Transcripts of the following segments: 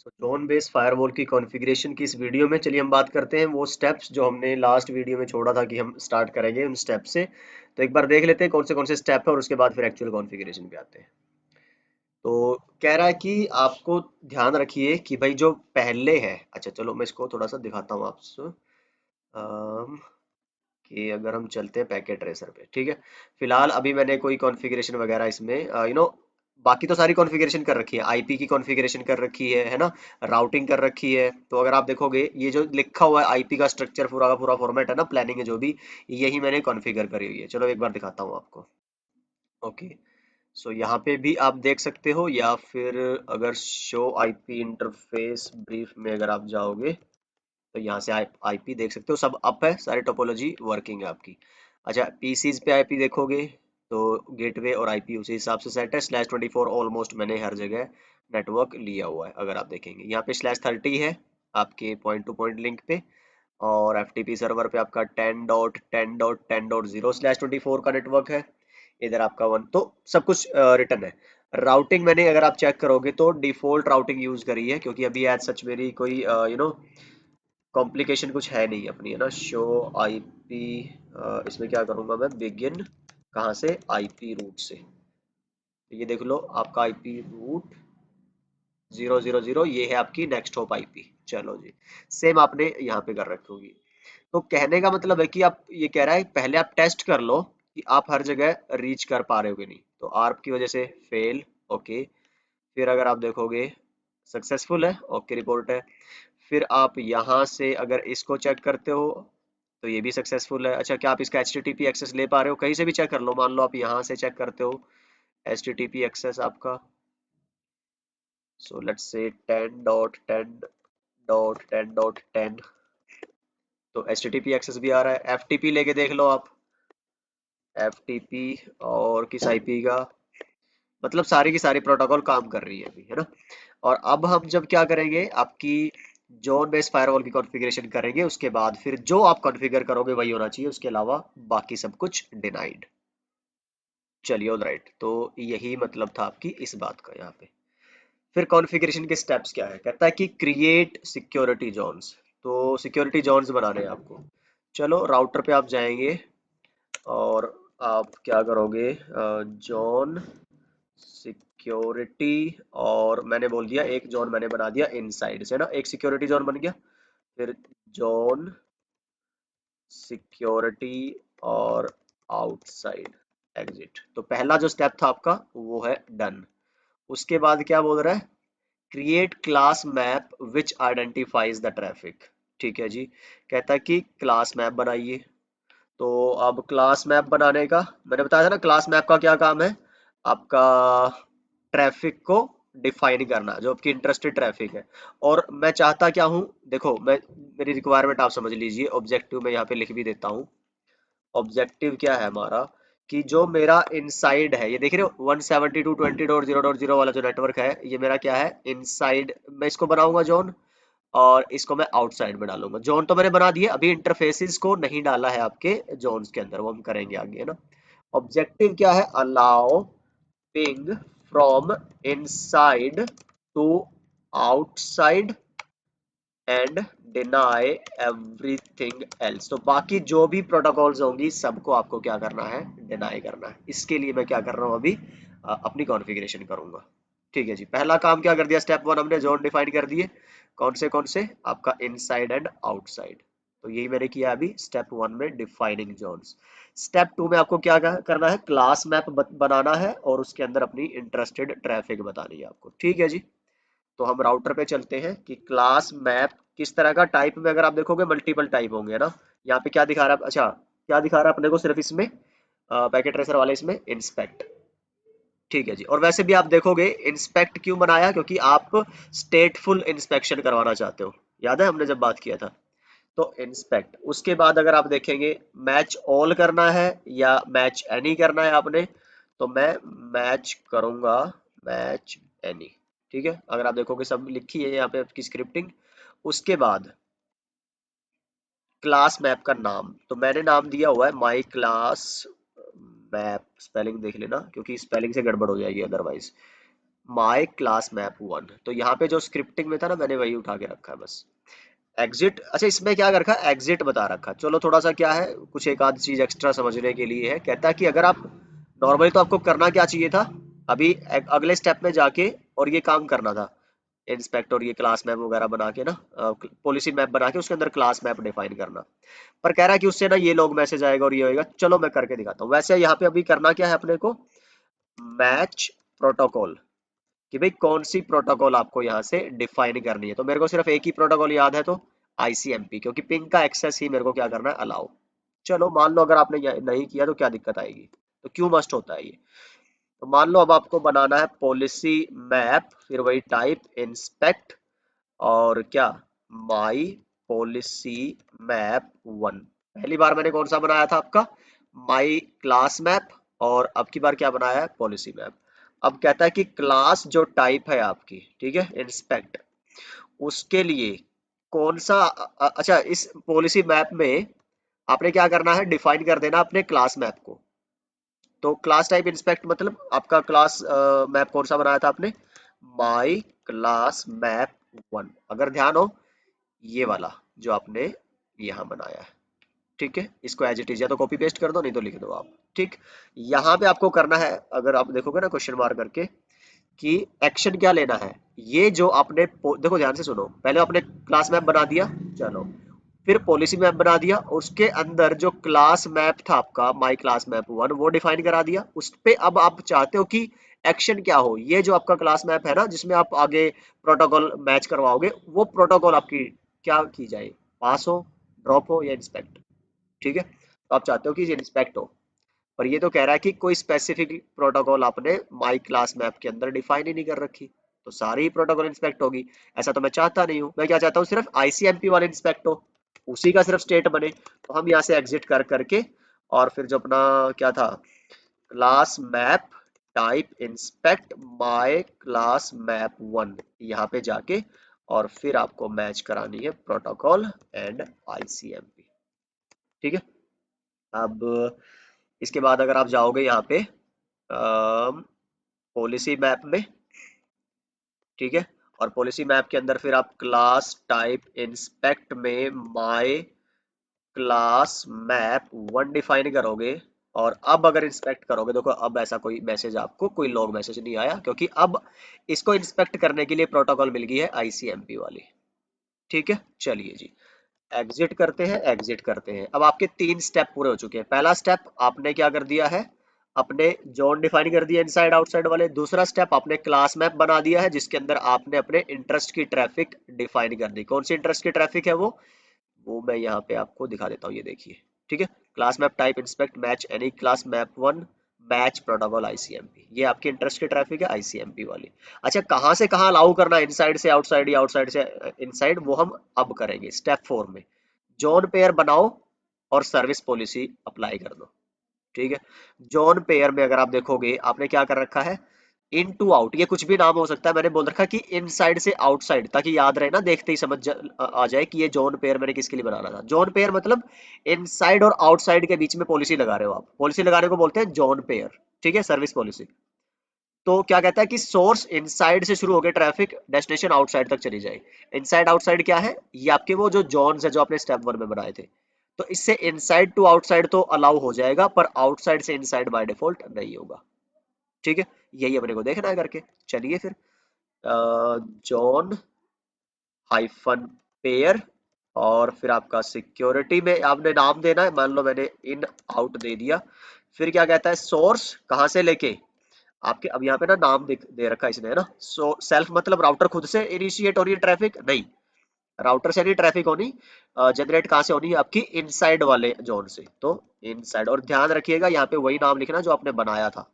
Zone base firewall की configuration की इस वीडियो में चलिए हम बात करते हैं वो स्टेप्स जो हमने लास्ट वीडियो में छोड़ा था कि हम स्टार्ट करेंगे उन स्टेप से। तो एक बार देख लेते हैं कौन से स्टेप है और उसके बाद फिर एक्चुअल कॉन्फ़िगरेशन पे आते हैं। तो कह रहा है कि आपको ध्यान रखिए कि भाई जो पहले है, अच्छा चलो मैं इसको थोड़ा सा दिखाता हूँ आपसे। अम, कि अगर हम चलते हैं पैकेट ट्रेसर पे, ठीक है। फिलहाल अभी मैंने कोई कॉन्फ़िगरेशन वगैरह इसमें बाकी तो सारी कॉन्फ़िगरेशन कर रखी है, आईपी की कॉन्फ़िगरेशन कर रखी है ना, राउटिंग कर रखी है। तो अगर आप देखोगे ये जो लिखा हुआ है आईपी का स्ट्रक्चर पूरा का पूरा फॉर्मेट है ना, प्लानिंग है जो भी, यही मैंने कॉन्फ़िगर करी हुई है। चलो एक बार दिखाता हूँ आपको। ओके, सो यहाँ पे भी आप देख सकते हो, या फिर अगर शो आईपी इंटरफेस ब्रीफ में अगर आप जाओगे तो यहाँ से आईपी देख सकते हो, सब अप है, सारी टोपोलॉजी वर्किंग है आपकी। अच्छा, पीसीज पे आईपी देखोगे तो गेटवे और आईपी उसी हिसाब से सेट है। /24 ऑलमोस्ट मैंने हर जगह नेटवर्क लिया हुआ है। अगर आप देखेंगे यहाँ पे /30 है आपके पॉइंट टू पॉइंट लिंक पे, और एफटीपी सर्वर पे आपका 10.10.10.0/24 का नेटवर्क है। इधर आपका 1, तो सब कुछ रिटर्न है। राउटिंग मैंने अगर आप चेक करोगे तो डिफॉल्ट राउटिंग यूज करी है, क्योंकि अभी एज सच मेरी कोई कॉम्प्लिकेशन कुछ है नहीं अपनी, है ना। शो आईपी, इसमें क्या करूंगा मैं, बिगिन कहाँ से, आईपी रूट से। तो ये देख लो आपका आईपी रूट 000, ये है आपकी नेक्स्ट हॉप आईपी। चलो जी, सेम आपने यहाँ पे कर रखी होगी। तो कहने का मतलब है कि आप, ये कह रहा है पहले आप टेस्ट कर लो कि आप हर जगह रीच कर पा रहे हो कि नहीं। तो आर्प की वजह से फेल, ओके। फिर अगर आप देखोगे सक्सेसफुल है, ओके रिपोर्ट है। फिर आप यहाँ से अगर इसको चेक करते हो तो ये भी सक्सेसफुल है। अच्छा, क्या आप इसका HTTP एक्सेस ले पा रहे हो, कहीं से भी चेक कर लो। मान लो आप यहाँ से चेक करते हो HTTP एक्सेस आपका, सो लेट्स से 10.10.10.10, तो HTTP एक्सेस भी आ रहा है। FTP लेके देख लो आप, FTP और किस IP का, मतलब सारी की सारी प्रोटोकॉल काम कर रही है अभी, है ना। और अब हम जब क्या करेंगे, आपकी जोन बेस्ड फायरवॉल की कॉन्फ़िगरेशन करेंगे, उसके बाद फिर जो आप कॉन्फ़िगर करोगे वही होना चाहिए, उसके अलावा बाकी सब कुछ डिनाइड। चलिए ऑलराइट, तो यही मतलब था आपकी इस बात का यहाँ पे। फिर कॉन्फ़िगरेशन के स्टेप्स क्या है, कहता है कि क्रिएट सिक्योरिटी जोन्स। तो सिक्योरिटी जोन्स बनाने हैं आपको। चलो राउटर पे आप जाएंगे और आप क्या करोगे, जोन सिक्योरिटी, और मैंने बोल दिया एक जोन मैंने बना दिया इनसाइड से ना, एक सिक्योरिटी जोन बन गया। फिर जोन सिक्योरिटी और आउटसाइड एग्जिट। तो पहला जो स्टेप था आपका वो है डन। उसके बाद क्या बोल रहा है, create class map which identifies the traffic. ठीक है जी, कहता है कि क्लास मैप बनाइए। तो अब क्लास मैप बनाने का मैंने बताया था ना, क्लास मैप का क्या काम है, आपका ट्रैफिक को डिफाइन करना, जो आपकी इंटरेस्टेड ट्रैफिक है। और मैं चाहता क्या हूँ, देखो मैं, मेरी रिक्वायरमेंट आप समझ लीजिए, ऑब्जेक्टिव मैं यहाँ पे लिख भी देता हूँ। ऑब्जेक्टिव क्या है हमारा, कि जो मेरा इनसाइड है, ये देख रहे हो 172.20.0.0 वाला जो नेटवर्क है, ये मेरा क्या है, इनसाइड मैं इसको बनाऊंगा जोन, और इसको मैं आउटसाइड में डालूंगा। जोन तो मैंने बना दिया, अभी इंटरफेसेस को नहीं डाला है आपके जोन्स के अंदर, वो हम करेंगे आगे, है ना। ऑब्जेक्टिव क्या है, allow ping from inside to outside and deny everything else. तो बाकी जो भी प्रोटोकॉल्स होंगी सबको आपको क्या करना है, डिनाई करना है। इसके लिए मैं क्या कर रहा हूँ अभी, अपनी कॉन्फ़िगरेशन करूंगा। ठीक है जी, पहला काम क्या कर दिया, स्टेप 1 हमने जोन डिफाइन कर दिए। कौन से आपका इनसाइड एंड आउटसाइड। तो यही मैंने किया अभी स्टेप 1 में, डिफाइनिंग जोन्स। स्टेप 2 में आपको क्या करना है, क्लास मैप बनाना है और उसके अंदर अपनी इंटरेस्टेड ट्रैफिक बतानी है आपको। ठीक है जी, तो हम राउटर पे चलते हैं कि क्लास मैप किस तरह का, टाइप में अगर आप देखोगे मल्टीपल टाइप होंगे ना। यहाँ पे क्या दिखा रहा है, अच्छा क्या दिखा रहा है अपने को, सिर्फ इसमें पैकेट ट्रेसर वाले इसमें इंस्पेक्ट। ठीक है जी, और वैसे भी आप देखोगे इंस्पेक्ट क्यों बनाया, क्योंकि आप स्टेटफुल इंस्पेक्शन करवाना चाहते हो, याद है हमने जब बात किया था। तो इंस्पेक्ट, उसके बाद अगर आप देखेंगे मैच ऑल करना है या मैच एनी करना है आपने, तो मैं मैच करूंगा, मैच एनी। ठीक है, अगर आप देखोगे सब लिखी है यहाँ पे आपकी स्क्रिप्टिंग। उसके बाद क्लास मैप का नाम, तो मैंने नाम दिया हुआ है माई क्लास मैप। स्पेलिंग देख लेना क्योंकि स्पेलिंग से गड़बड़ हो जाएगी otherwise. My class map one. तो यहाँ पे जो स्क्रिप्टिंग में था ना, मैंने वही उठा के रखा है बस। एग्जिट, अच्छा इसमें क्या कर रखा है, एग्जिट बता रखा है। चलो थोड़ा सा क्या है, कुछ एक आध चीज एक्स्ट्रा समझने के लिए है। कहता है कि अगर आप नॉर्मली, तो आपको करना क्या चाहिए था, अभी अगले स्टेप में जाके और ये काम करना था, इंस्पेक्टर ये क्लास मैप वगैरह बना के ना, पॉलिसी मैप बना के उसके अंदर क्लास मैप डिफाइन करना। पर कह रहा है कि उससे ना ये लोग मैसेज आएगा और ये होएगा। चलो मैं करके दिखाता हूँ। वैसे यहाँ पे अभी करना क्या है अपने को, मैच प्रोटोकॉल, कि भाई कौन सी प्रोटोकॉल आपको यहाँ से डिफाइन करनी है। तो मेरे को सिर्फ एक ही प्रोटोकॉल याद है, तो आईसीएमपी, क्योंकि पिंग का एक्सेस ही मेरे को क्या करना है, अलाउ। चलो मान लो अगर आपने नहीं किया तो क्या दिक्कत आएगी, तो क्यों मस्ट होता है ये। तो मान लो अब आपको बनाना है पॉलिसी मैप, फिर वही टाइप इंस्पेक्ट, और क्या, माई पॉलिसी मैप वन। पहली बार मैंने कौन सा बनाया था आपका, माई क्लास मैप, और अब की बार क्या बनाया है, पॉलिसी मैप। अब कहता है कि क्लास जो टाइप है आपकी, ठीक है, इंस्पेक्ट, उसके लिए कौन सा अच्छा, इस पॉलिसी मैप में आपने क्या करना है, डिफाइन कर देना अपने क्लास मैप को। तो क्लास टाइप इंस्पेक्ट मतलब आपका क्लास मैप कौन सा बनाया था आपने, माई क्लास मैप वन। अगर ध्यान हो, ये वाला जो आपने यहाँ बनाया है, ठीक है, इसको एज इट इज या तो कॉपी पेस्ट कर दो, नहीं तो लिख दो आप, ठीक। यहाँ पे आपको करना है, अगर आप देखोगे ना क्वेश्चन मार्क करके, कि एक्शन क्या लेना है। ये जो आपने देखो ध्यान से सुनो, पहले आपने क्लास मैप बना दिया, चलो, फिर पॉलिसी मैप बना दिया, उसके अंदर जो क्लास मैप था आपका माई क्लास मैप वन, वो डिफाइन करा दिया। उस पे अब आप चाहते हो कि एक्शन क्या हो, ये जो आपका क्लास मैप है ना, जिसमें आप आगे प्रोटोकॉल मैच करवाओगे, वो प्रोटोकॉल आपकी क्या की जाए, पास हो, ड्रॉप हो या इंस्पेक्ट, ठीक है। तो आप चाहते हो कि ये इंस्पेक्ट हो, पर ये तो कह रहा है कि कोई स्पेसिफिक प्रोटोकॉल आपने माई क्लास मैप के अंदर डिफाइन ही नहीं कर रखी, तो सारी प्रोटोकॉल इंस्पेक्ट होगी। ऐसा तो मैं चाहता नहीं हूँ, मैं क्या चाहता हूँ, सिर्फ आईसीएमपी वाले इंस्पेक्ट हो, उसी का सिर्फ स्टेट बने। तो हम यहाँ से एग्जिट कर करके, और फिर जो अपना क्या था, class map type inspect my class map one, यहाँ पे जाके और फिर आपको मैच करानी है प्रोटोकॉल एंड आईसीएमपी, ठीक है। अब इसके बाद अगर आप जाओगे यहाँ पे पॉलिसी मैप में, ठीक है, और पॉलिसी मैप के अंदर फिर आप क्लास टाइप इंस्पेक्ट में my class map one define करोगे। और अब अगर इंस्पेक्ट करोगे, देखो अब ऐसा कोई मैसेज, आपको कोई लॉग मैसेज नहीं आया, क्योंकि अब इसको इंस्पेक्ट करने के लिए प्रोटोकॉल मिल गई है आईसीएमपी वाली, ठीक है। चलिए जी, एग्जिट करते हैं, एग्जिट करते हैं। अब आपके 3 स्टेप पूरे हो चुके हैं। पहला स्टेप आपने क्या कर दिया है, अपने जोन डिफाइन कर दिया इनसाइड आउटसाइड वाले। दूसरा स्टेप आपने क्लास मैप बना दिया है, जिसके अंदर आपने अपने इंटरेस्ट की ट्रैफिक डिफाइन कर दी। कौन सी इंटरेस्ट की ट्रैफिक है वो मैं यहाँ पे आपको दिखा देता हूँ, ये देखिए, ठीक है। Class map type inspect match any class map one match protocol ICMP, ये आपकी इंटरेस्ट की ट्रैफिक है आईसीएमपी वाली। अच्छा, कहाँ से कहाँ अलाउ करना है, इनसाइड से आउटसाइड या आउटसाइड से इनसाइड, वो हम अब करेंगे स्टेप 4 में। जोन पेयर बनाओ और सर्विस पॉलिसी अप्लाई कर दो, ठीक है। जोन पेयर में अगर आप देखोगे, आपने क्या कर रखा है, इन टू आउट, ये कुछ भी नाम हो सकता है। मैंने बोल रखा कि इनसाइड से आउटसाइड, ताकि याद रहे ना, देखते ही आ जाए कि ये जोन पेयर मैंने किसके लिए बनाना था। जोन पेयर मतलब इनसाइड और आउटसाइड के बीच में पॉलिसी लगा रहे हो आप, पॉलिसी लगाने को बोलते हैं जोन पेयर, ठीक है, सर्विस पॉलिसी। तो क्या कहता है कि सोर्स इनसाइड से शुरू होकर ट्रैफिक डेस्टिनेशन आउटसाइड तक चली जाए। इनसाइड आउटसाइड क्या है, ये आपके वो जो जोन्स है जो आपने स्टेप 1 में बनाए थे। तो इससे इनसाइड टू आउटसाइड तो अलाउ हो जाएगा, पर आउटसाइड से इनसाइड बाय डिफॉल्ट नहीं होगा, ठीक है। यही अपने को देखना है करके। चलिए फिर, जॉन हाइफन पेयर, और फिर आपका सिक्योरिटी में आपने नाम देना है, मान लो मैंने इन आउट दे दिया। फिर क्या कहता है, सोर्स कहाँ से लेके आपके, अब यहाँ पे ना नाम दे रखा है इसने, है ना। सो सेल्फ मतलब राउटर खुद से इनिशिएट हो रही है ट्रैफिक, नहीं, राउटर से नहीं ट्रैफिक होनी, जनरेट कहाँ से होनी है, आपकी इनसाइड वाले जोन से। तो इनसाइड, और ध्यान रखिएगा यहाँ पे वही नाम लिखना जो आपने बनाया था।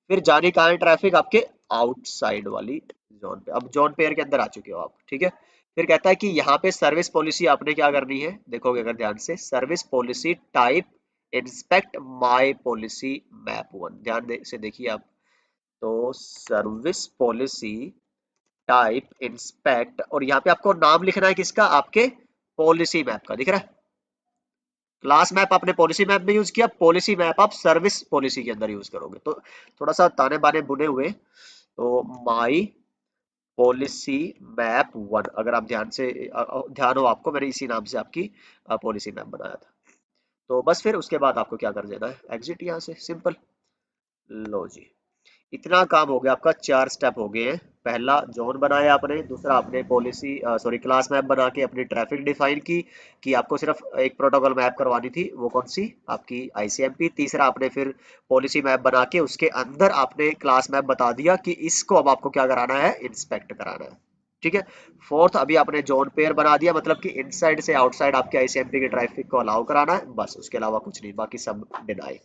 फिर जानी कहाँ है ट्रैफिक, आपके आउटसाइड वाली जोन पे। अब जोन पेयर के अंदर आ चुके हो आप, ठीक है। फिर कहता है कि यहाँ पे सर्विस पॉलिसी आपने क्या करनी है, देखोगे अगर ध्यान से, service policy type inspect my policy map one, से देखिए आप। तो सर्विस पॉलिसी टाइप इंस्पेक्ट, और यहाँ पे आपको नाम लिखना है किसका, आपके पॉलिसी मैप का, दिख रहा है। क्लास मैप आपने पॉलिसी मैप में यूज किया, पॉलिसी मैप आप सर्विस पॉलिसी के अंदर यूज करोगे। तो थोड़ा सा ताने बाने बुने हुए, तो माई पॉलिसी मैप वन, अगर आप ध्यान से ध्यान हो आपको, मैंने इसी नाम से आपकी पॉलिसी मैप बनाया था। तो बस फिर उसके बाद आपको क्या कर देना है, एग्जिट यहाँ से, सिंपल। लो जी, इतना काम हो गया आपका, 4 स्टेप हो गए हैं। पहला जोन बनाया आपने, दूसरा आपने पॉलिसी सॉरी क्लास मैप बना के अपनी ट्रैफिक डिफाइन की कि आपको सिर्फ एक प्रोटोकॉल मैप करवानी थी, वो कौन सी, आपकी आईसीएमपी। तीसरा आपने फिर पॉलिसी मैप बना के उसके अंदर आपने क्लास मैप बता दिया कि इसको अब आपको क्या कराना है, इंस्पेक्ट कराना है। ठीक है। फोर्थ, अभी आपने जोन पेयर बना दिया, मतलब कि इनसाइड से आउटसाइड आपके आईसीएमपी के ट्रैफिक को अलाउ कराना है, बस उसके अलावा कुछ नहीं, बाकी सब डिनाई।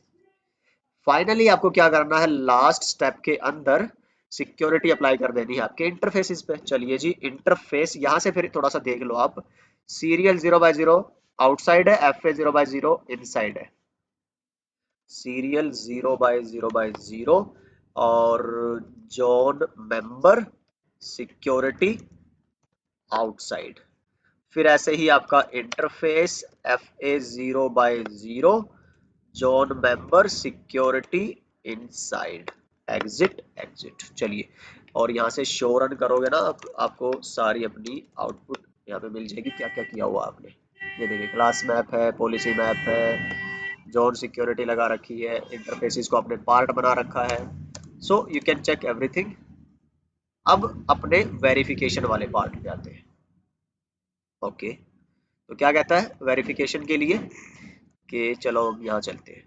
फाइनली आपको क्या करना है, लास्ट स्टेप के अंदर सिक्योरिटी अप्लाई कर देनी है आपके इंटरफेसिस पे। चलिए जी, इंटरफेस यहां से फिर थोड़ा सा देख लो आप। सीरियल 0/0 आउटसाइड है, FA 0/0 इनसाइड है। सीरियल 0/0/0 और जोन मेंबर सिक्योरिटी आउटसाइड। फिर ऐसे ही आपका interface FA 0/0 zone member security inside, exit exit. चलिए, और यहाँ से शो रन करोगे ना आपको सारी अपनी आउटपुट यहाँ पे मिल जाएगी, क्या क्या किया हुआ आपने। ये देखिए, क्लास मैप है, पॉलिसी मैप है, जोन सिक्योरिटी लगा रखी है, इंटरफेसिस को आपने पार्ट बना रखा है। So you can check everything. अब अपने वेरिफिकेशन वाले पार्ट पे आते हैं। ओके, तो क्या कहता है वेरिफिकेशन के लिए, कि चलो हम यहाँ चलते हैं।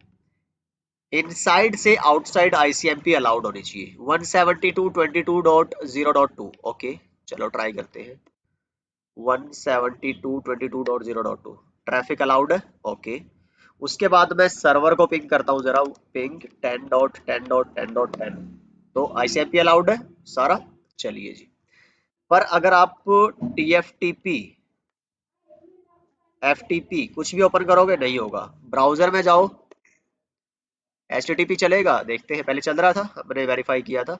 इनसाइड से आउटसाइड आईसीएमपी अलाउड होनी चाहिए 172.22.0.2। ओके, चलो ट्राई करते हैं। 172.22.0.2 ट्रैफिक अलाउड है। ओके, उसके बाद मैं सर्वर को पिंग करता हूँ जरा, पिंग 10.10.10.10, तो आईसीएमपी अलाउड है सारा। चलिए जी, पर अगर आप टीएफटीपी एफटीपी कुछ भी ओपन करोगे नहीं होगा। ब्राउजर में जाओ, एचटीटीपी चलेगा, देखते हैं, पहले चल रहा था, हमने वेरीफाई किया था।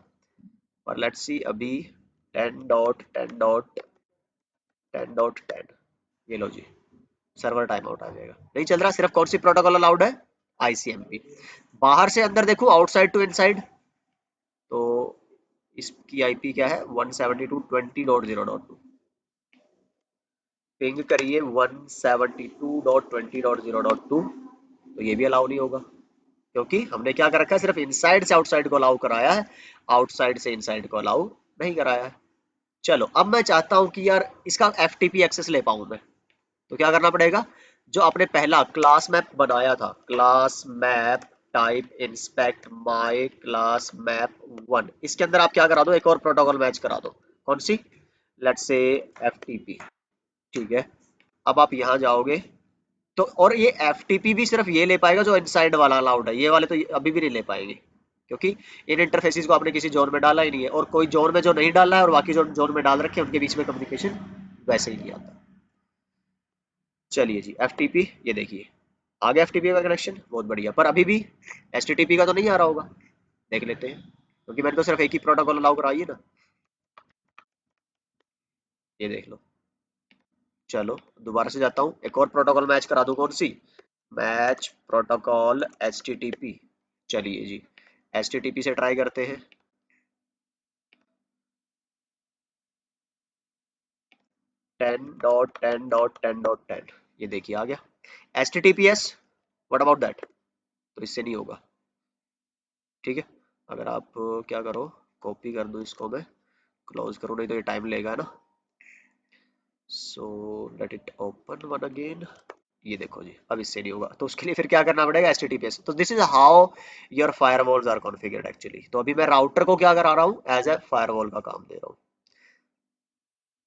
और लेट्स सी अभी 10.10.10.10, ये लो जी, सर्वर टाइम आउट आ जाएगा, नहीं चल रहा। सिर्फ कौन सी प्रोटोकॉल अलाउड है, आईसीएमपी। बाहर से अंदर देखो, आउटसाइड टू इनसाइड, तो इसकी आईपी क्या है, 172.20.0.2। पिंग करिए 172.20.0.2, तो ये भी अलाउ नहीं होगा, क्योंकि हमने क्या कर रखा है, सिर्फ इनसाइड से आउटसाइड को अलाउ कराया है, आउटसाइड से इनसाइड को अलाउ नहीं कराया है। चलो, अब मैं चाहता हूं कि यार इसका एफटीपी एक्सेस ले पाऊं मैं, तो क्या करना पड़ेगा, जो आपने पहला क्लास मैप बनाया था, class map type inspect my class map 1, इसके अंदर आप क्या करा दो, एक और प्रोटोकॉल मैच करा दो। कौन सी, लेट्स से एफटीपी। ठीक है, अब आप यहां जाओगे, तो और ये एफटीपी भी सिर्फ ये ले पाएगा जो इनसाइड वाला अलाउड है, ये वाले तो अभी भी नहीं ले पाएंगे, क्योंकि इन इंटरफेसिस को आपने किसी जोन में डाला ही नहीं है, और कोई जोन में जो नहीं डाला है और बाकी जो जोन में डाल रखे हैं उनके बीच में कम्युनिकेशन वैसे ही नहीं आता। चलिए जी, एफटीपी, ये देखिए आ गया एफटीपी का कनेक्शन, बहुत बढ़िया। पर अभी भी एचटीटीपी का तो नहीं आ रहा होगा, देख लेते हैं, क्योंकि मैंने तो सिर्फ एक ही प्रोटोकॉल अलाउ कराई है ना। ये देख लो, चलो दोबारा से जाता हूँ, एक और प्रोटोकॉल मैच करा दूँ, कौन सी, मैच प्रोटोकॉल एचटीटीपी। चलिए जी, एचटीटीपी से ट्राई करते हैं। 10.10.10.10, ये देखिए आ गया। HTTPS, व्हाट अबाउट दैट, तो इससे नहीं होगा। ठीक है, अगर आप क्या करो, कॉपी कर दो इसको, मैं क्लोज करूँ, नहीं तो ये टाइम लेगा ना। So let it open one again. ये देखो जी, अब इससे नहीं होगा, तो उसके लिए फिर क्या करना पड़ेगा, HTTPS। तो this is how your firewalls are configured actually. तो अभी मैं राउटर को क्या करा रहा हूँ, एज ए फायरवॉल का काम दे रहा हूँ।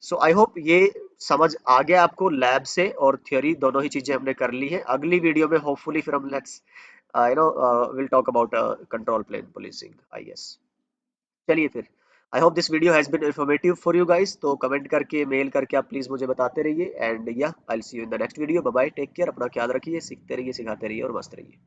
सो आई होप ये समझ आ गया आपको, लैब से और थ्योरी दोनों ही चीजें हमने कर ली है। अगली वीडियो में होपफुली फिर हम let's will talk about control plane policing, I guess. चलिए फिर, I hope this video has been informative for you guys. तो कमेंट करके, मेल करके आप प्लीज मुझे बताते रहिए, एंड या I will see you in the next video. Bye bye, take care, अपना ख्याल रखिए, सीखते रहिए, सिखाते रहिए और मस्त रहिए।